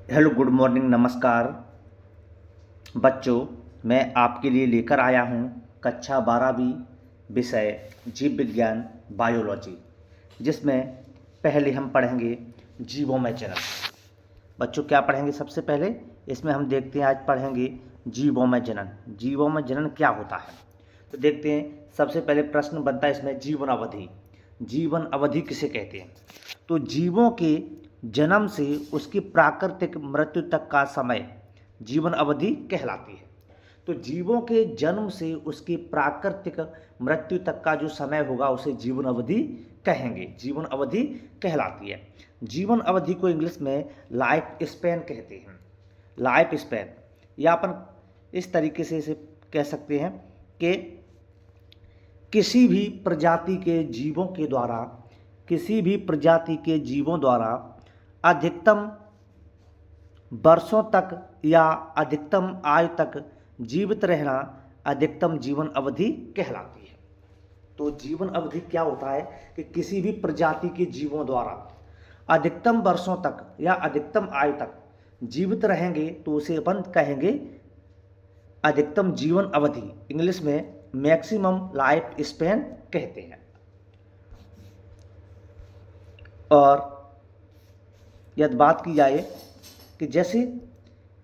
Hello, good morning, नमस्कार बच्चों। मैं आपके लिए लेकर आया हूँ कक्षा 12वीं विषय जीव विज्ञान बायोलॉजी, जिसमें पहले हम पढ़ेंगे जीवों में जनन। बच्चों क्या पढ़ेंगे? सबसे पहले इसमें हम देखते हैं, आज पढ़ेंगे जीवों में जनन। जीवों में जनन क्या होता है तो देखते हैं। सबसे पहले प्रश्न बनता है इसमें जीवन अवधि। जीवन अवधि किसे कहते हैं? तो जीवों के जन्म से उसकी प्राकृतिक मृत्यु तक का समय जीवन अवधि कहलाती है। तो जीवों के जन्म से उसकी प्राकृतिक मृत्यु तक का जो समय होगा उसे जीवन अवधि कहेंगे, जीवन अवधि कहलाती है। जीवन अवधि को इंग्लिश में लाइफ स्पैन कहते हैं। लाइफ स्पैन, या अपन इस तरीके से इसे कह सकते हैं कि किसी भी प्रजाति के जीवों के द्वारा, किसी भी प्रजाति के जीवों द्वारा अधिकतम वर्षों तक या अधिकतम आयु तक जीवित रहना अधिकतम जीवन अवधि कहलाती है। तो जीवन अवधि क्या होता है कि किसी भी प्रजाति के जीवों द्वारा अधिकतम वर्षों तक या अधिकतम आयु तक जीवित रहेंगे तो उसे अपन कहेंगे अधिकतम जीवन अवधि। इंग्लिश में मैक्सिमम लाइफ स्पैन कहते हैं। और यदि बात की जाए कि जैसे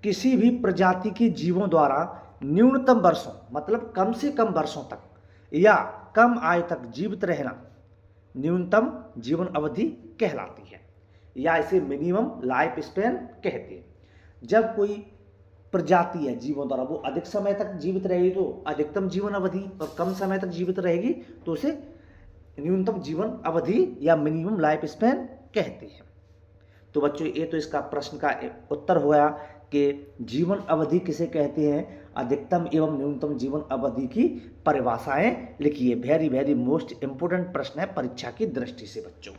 किसी भी प्रजाति के जीवों द्वारा न्यूनतम वर्षों, मतलब कम से कम वर्षों तक या कम आयु तक जीवित रहना न्यूनतम जीवन अवधि कहलाती है, या इसे मिनिमम लाइफ स्पैन कहते हैं। जब कोई प्रजाति है जीवों द्वारा वो अधिक समय तक जीवित रहेगी तो अधिकतम जीवन अवधि, और कम समय तक जीवित रहेगी तो उसे न्यूनतम जीवन अवधि या मिनिमम लाइफ स्पैन कहते हैं। तो बच्चों ये तो इसका प्रश्न का उत्तर हुआ कि जीवन अवधि किसे कहते हैं। अधिकतम एवं न्यूनतम जीवन अवधि की परिभाषाएं लिखिए। वेरी वेरी मोस्ट इंपोर्टेंट प्रश्न है परीक्षा की दृष्टि से बच्चों।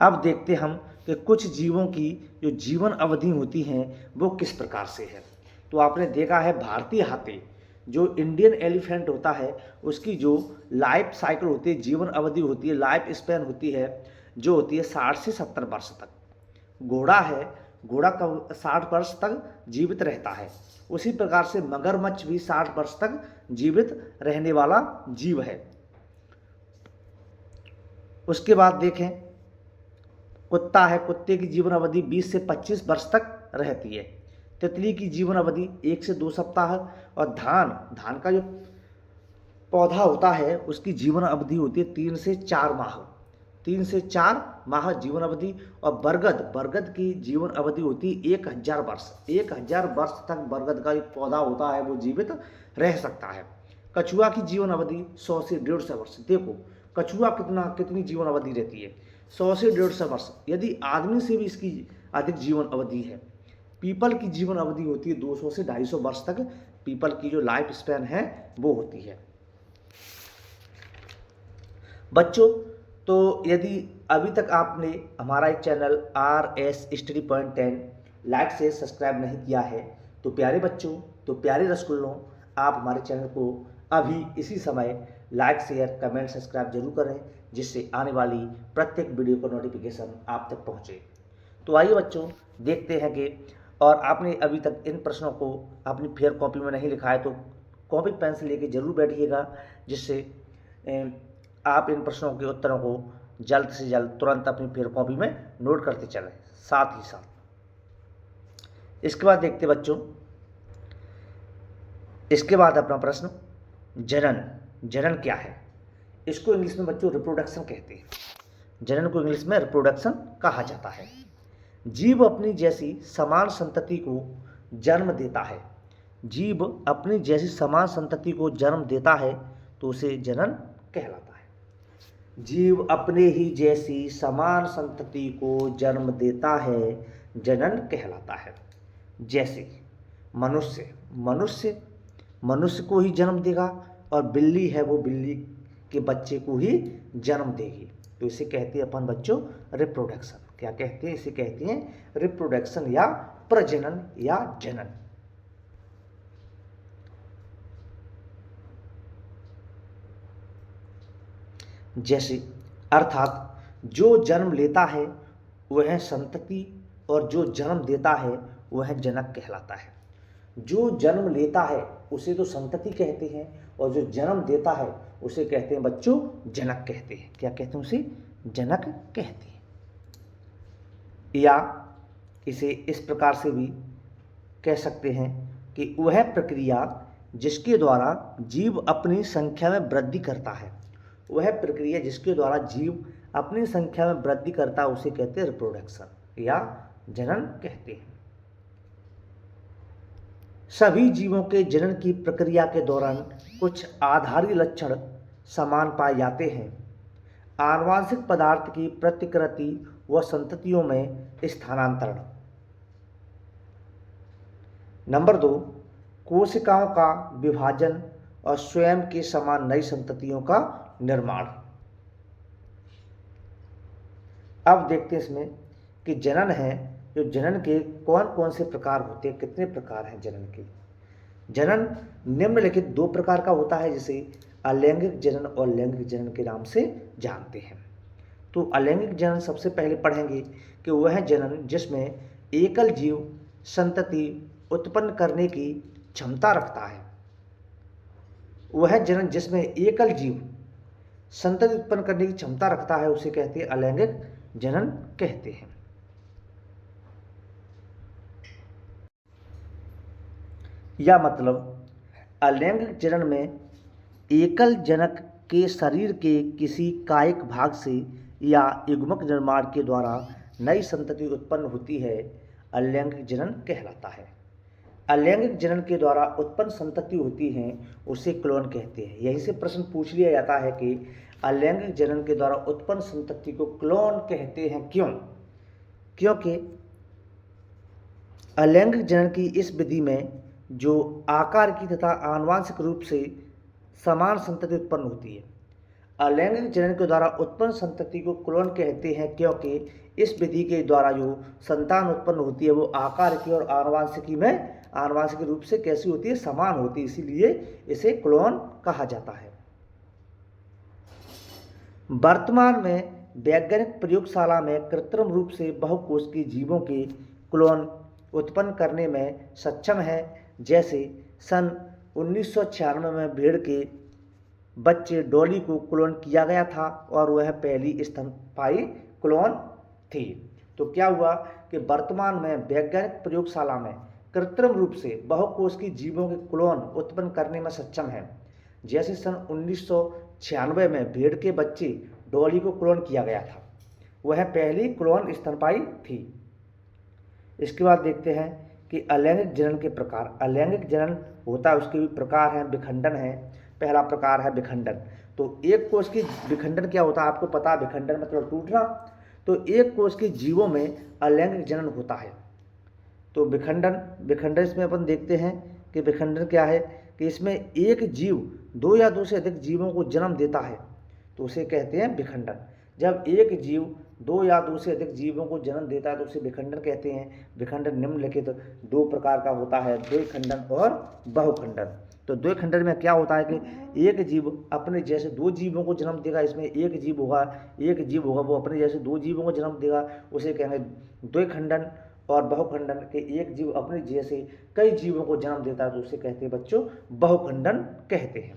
अब देखते हम कि कुछ जीवों की जो जीवन अवधि होती हैं वो किस प्रकार से है। तो आपने देखा है भारतीय हाथी, जो इंडियन एलिफेंट होता है, उसकी जो लाइफ साइकिल होती है, जीवन अवधि होती है, लाइफ स्पैन होती है, जो होती है 60 से 70 वर्ष तक। घोड़ा है, घोड़ा का 60 वर्ष तक जीवित रहता है। उसी प्रकार से मगरमच्छ भी 60 वर्ष तक जीवित रहने वाला जीव है। उसके बाद देखें कुत्ता है, कुत्ते की जीवन अवधि 20 से 25 वर्ष तक रहती है। तितली की जीवन अवधि 1 से 2 सप्ताह। और धान का जो पौधा होता है उसकी जीवन अवधि होती है 3 से 4 माह। 3 से 4 माह जीवन अवधि। और बरगद की जीवन अवधि होती है 1000 वर्ष। 1000 वर्ष तक बरगद का एक पौधा होता है वो जीवित रह सकता है। कछुआ की जीवन अवधि 100 से 150 वर्ष। देखो कछुआ कितनी जीवन अवधि रहती है, 100 से 150 वर्ष। यदि आदमी से भी इसकी अधिक जीवन अवधि है। पीपल की जीवन अवधि होती है 200 से 250 वर्ष तक। पीपल की जो लाइफ स्पैन है वो होती है बच्चों। तो यदि अभी तक आपने हमारा एक channel RS study point 10 like से सब्सक्राइब नहीं किया है तो प्यारे बच्चों, तो प्यारे रसगुल्लों, आप हमारे चैनल को अभी इसी समय लाइक शेयर कमेंट सब्सक्राइब जरूर करें, जिससे आने वाली प्रत्येक वीडियो का नोटिफिकेशन आप तक पहुंचे। तो आइए बच्चों देखते हैं कि, और आपने अभी तक इन प्रश्नों को अपनी फेयर कॉपी में नहीं लिखा है तो कॉपी पेन से लेके जरूर बैठिएगा, जिससे आप इन प्रश्नों के उत्तरों को जल्द से जल्द तुरंत अपनी फेयर कॉपी में नोट करते चलें साथ ही साथ। इसके बाद देखते बच्चों, इसके बाद अपना प्रश्न जनन। जनन क्या है? इसको इंग्लिश में बच्चों रिप्रोडक्शन कहते हैं। जनन को इंग्लिश में रिप्रोडक्शन कहा जाता है। जीव अपनी जैसी समान संतति को जन्म देता है। जीव अपनी जैसी समान संतति को जन्म देता है तो उसे जनन कहलाता है। जीव अपने ही जैसी समान संतति को जन्म देता है, जनन कहलाता है। जैसे मनुष्य को ही जन्म देगा, और बिल्ली है वो बिल्ली के बच्चे को ही जन्म देगी। तो इसे कहते हैं अपन बच्चों रिप्रोडक्शन। क्या कहते हैं? इसे कहते हैं रिप्रोडक्शन या प्रजनन या जनन। जैसे अर्थात जो जन्म लेता है वह संतति और जो जन्म देता है वह जनक कहलाता है। जो जन्म लेता है उसे तो संतति कहते हैं, और जो जन्म देता है उसे कहते हैं बच्चों जनक कहते हैं। क्या कहते हैं? उसे जनक कहते हैं। या इसे इस प्रकार से भी कह सकते हैं कि वह प्रक्रिया जिसके द्वारा जीव अपनी संख्या में वृद्धि करता है, वह प्रक्रिया जिसके द्वारा जीव अपनी संख्या में वृद्धि करता है उसे कहते हैं रिप्रोडक्शन या जनन कहते हैं। सभी जीवों के जनन की प्रक्रिया के दौरान कुछ आधारी लक्षण समान पाए जाते हैं। आनुवांशिक पदार्थ की प्रतिकृति व संततियों में स्थानांतरण। नंबर 2, कोशिकाओं का विभाजन और स्वयं के समान नई संततियों का निर्माण। अब देखते हैं इसमें कि जनन है, जो जनन के कौन कौन से प्रकार होते हैं, कितने प्रकार हैं जनन के। जनन निम्नलिखित 2 प्रकार का होता है, जिसे अलैंगिक जनन और लैंगिक जनन के नाम से जानते हैं। तो अलैंगिक जनन सबसे पहले पढ़ेंगे कि वह जनन जिसमें एकल जीव संतति उत्पन्न करने की क्षमता रखता है। वह जनन जिसमें एकल जीव संतति उत्पन्न करने की क्षमता रखता है उसे कहते हैं अलैंगिक जनन कहते हैं। या मतलब अलैंगिक जनन में एकल जनक के शरीर के किसी कायिक भाग से या युग्मक निर्माण के द्वारा नई संतति उत्पन्न होती है, अलैंगिक जनन कहलाता है। अलैंगिक जनन के द्वारा उत्पन्न संतति होती है उसे क्लोन कहते हैं। यहीं से प्रश्न पूछ लिया जाता है कि अलैंगिक जनन के द्वारा उत्पन्न संतति को क्लोन कहते हैं, क्यों? क्योंकि अलैंगिक जनन की इस विधि में जो आकार की तथा आनुवांशिक रूप से समान संतति उत्पन्न होती है। अलैंगिक जनन के द्वारा उत्पन्न संतति को क्लोन कहते हैं क्योंकि इस विधि के द्वारा जो संतान उत्पन्न होती है वो आकार की और आनुवांशिक रूप से कैसी होती है? समान होती है, इसीलिए इसे क्लोन कहा जाता है। वर्तमान में वैज्ञानिक प्रयोगशाला में कृत्रिम रूप से बहुकोशिकीय जीवों के क्लोन उत्पन्न करने में सक्षम है। जैसे सन 1996 में भेड़ के बच्चे डॉली को क्लोन किया गया था और वह पहली स्तनपायी क्लोन थी। तो क्या हुआ कि वर्तमान में वैज्ञानिक प्रयोगशाला में कृत्रिम रूप से बहुकोशिकीय जीवों के क्लोन उत्पन्न करने में सक्षम है। जैसे सन 1996 में भेड़ के बच्चे डॉली को क्लोन किया गया था, वह पहली क्लोन स्तनपायी थी। इसके बाद देखते हैं कि अलैंगिक जनन के प्रकार। अलैंगिक जनन होता है, उसके भी प्रकार हैं, विखंडन है। पहला प्रकार है विखंडन। तो एक कोश की विखंडन क्या होता है आपको पता है, विखंडन मतलब टूटना। तो एक कोश के जीवों में अलैंगिक जनन होता है। तो विखंडन इसमें अपन देखते हैं कि विखंडन क्या है कि इसमें एक जीव 2 या 2 से अधिक जीवों को जन्म देता है, तो उसे कहते हैं विखंडन। जब एक जीव 2 या 2 से अधिक जीवों को जन्म देता है तो उसे विखंडन कहते हैं। विखंडन निम्नलिखित 2 प्रकार का होता है, द्विखंडन और बहुखंडन। तो द्विखंडन में क्या होता है कि एक जीव अपने जैसे 2 जीवों को जन्म देगा। इसमें एक जीव होगा वो अपने जैसे 2 जीवों को जन्म देगा, उसे कहेंगे द्विखंडन। और बहुखंडन के एक जीव अपने जैसे कई जीवों को जन्म देता है तो उसे कहते हैं बच्चों बहुखंडन कहते हैं।